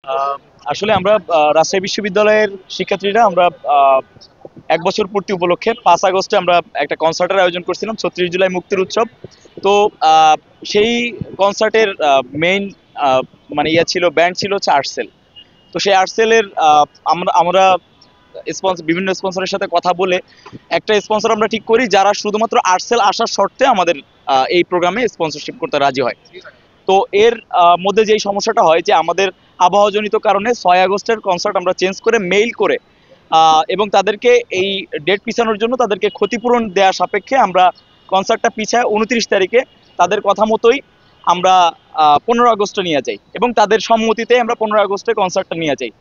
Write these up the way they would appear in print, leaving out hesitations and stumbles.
আহ, আসলে আমরা রাজশাহী বিশ্ববিদ্যালয়ের শিক্ষার্থীরা আমরা আহ, 1 বছর পূর্তি উপলক্ষে 5 আগস্টে আমরা একটা কনসার্টের আয়োজন করছিলাম, 36 জুলাই মুক্তির উৎসব। তো আহ, সেই কনসার্টের মেইন মানে ছিল, ব্যান্ড ছিল হচ্ছে আর্টসেল। তো সেই আর্টসেলের আমরা আমরা বিভিন্ন স্পন্সরের সাথে কথা বলে একটা স্পন্সর আমরা ঠিক করি, যারা শুধুমাত্র আর্টসেল আসার শর্তে আমাদের এই প্রোগ্রামে স্পন্সরশিপ করতে রাজি হয়। তো এর মধ্যে যেই সমস্যাটা হয় যে আমাদের আবহাওয়াজনিত কারণে 6 আগস্টের কনসার্ট আমরা চেঞ্জ করে মেইল করে এবং তাদেরকে এই ডেট পিছানোর জন্য তাদেরকে ক্ষতিপূরণ দেওয়া সাপেক্ষে আমরা কনসার্টটা পিছায় 29 তারিখে তাদের কথা মতোই আমরা 15 আগস্টে নিয়ে যাই এবং তাদের সম্মতিতে আমরা 15 আগস্টে কনসার্টটা নিয়ে যাই।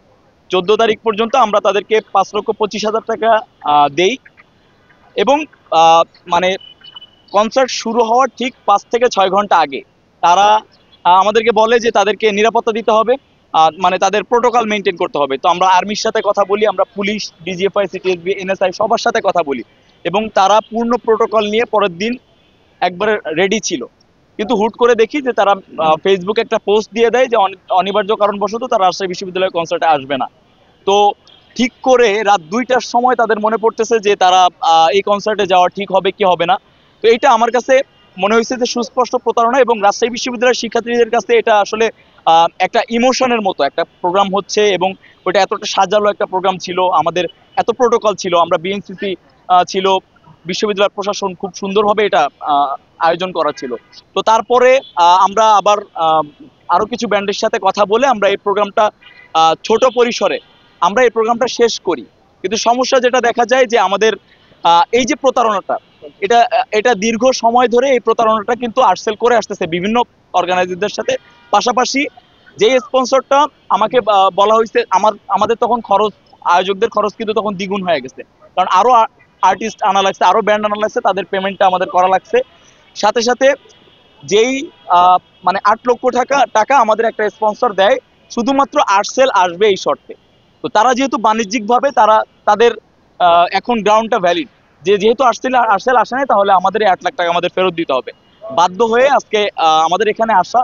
14 তারিখ পর্যন্ত আমরা তাদেরকে 5,25,000 টাকা দেই এবং আহ, মানে কনসার্ট শুরু হওয়ার ঠিক 5 থেকে 6 ঘন্টা আগে তারা আমাদেরকে বলে যে তাদেরকে নিরাপত্তা দিতে হবে, মানে তাদের প্রোটোকল মেনটেন করতে হবে। তো আমরা আর্মির সাথে কথা বলি, আমরা পুলিশ, ডিজিএফআই, সিটিএসবি, এনএসআই সবার সাথে কথা বলি এবং তারা পূর্ণ প্রোটোকল নিয়ে পরের দিন একবারে রেডি ছিল। কিন্তু হুট করে দেখি যে তারা ফেসবুকে একটা পোস্ট দিয়ে দেয় যে অনিবার্য কারণবশত তারা রাজশাহী বিশ্ববিদ্যালয়ের কনসার্টে আসবে না। তো ঠিক করে রাত 2টার সময় তাদের মনে পড়তেছে যে তারা এই কনসার্টে যাওয়া ঠিক হবে কি হবে না। তো এটা আমার কাছে মনে হয়েছে যে সুস্পষ্ট প্রতারণা, এবং রাজশাহী বিশ্ববিদ্যালয়ের শিক্ষার্থীদের কাছে এটা আসলে একটা ইমোশনের মতো একটা প্রোগ্রাম হচ্ছে এবং ওটা এতটা সাজালো একটা প্রোগ্রাম ছিল, আমাদের এত প্রোটোকল ছিল, আমরা বিএনসিসি ছিল, বিশ্ববিদ্যালয় প্রশাসন খুব সুন্দরভাবে এটা আয়োজন করা ছিল। তো তারপরে আমরা আবার আরো কিছু ব্যান্ডের সাথে কথা বলে আমরা এই প্রোগ্রামটা ছোট পরিসরে আমরা এই প্রোগ্রামটা শেষ করি। কিন্তু সমস্যা যেটা দেখা যায় যে আমাদের এই যে প্রতারণাটা, এটা এটা দীর্ঘ সময় ধরে এই প্রতারণাটা কিন্তু আর্টসেল করে আসতেছে বিভিন্ন অর্গানাইজারদের সাথে। পাশাপাশি যে স্পন্সরটা আমাকে বলা হয়েছে, আমাদের তখন খরচ, আয়োজকদের খরচ কিন্তু তখন দ্বিগুণ হয়ে গেছে, কারণ আরো আর্টিস্ট আনা লাগছে, আরো ব্যান্ড আনা লাগছে, তাদের পেমেন্টটা আমাদের করা লাগছে। সাথে সাথে যেই আহ, মানে 8 লক্ষ টাকা টাকা আমাদের একটা স্পন্সর দেয় শুধুমাত্র আর্টসেল আসবে এই শর্তে। তো তারা যেহেতু বাণিজ্যিকভাবে তারা তাদের এখন গ্রাউন্ডটা ভ্যালিড, যে যেহেতু আর্টসেল আর্টসেল আসে নাই, তাহলে আমাদের এই 8 লাখ টাকা আমাদের ফেরত দিতে হবে। বাধ্য হয়ে আজকে আমাদের এখানে আসা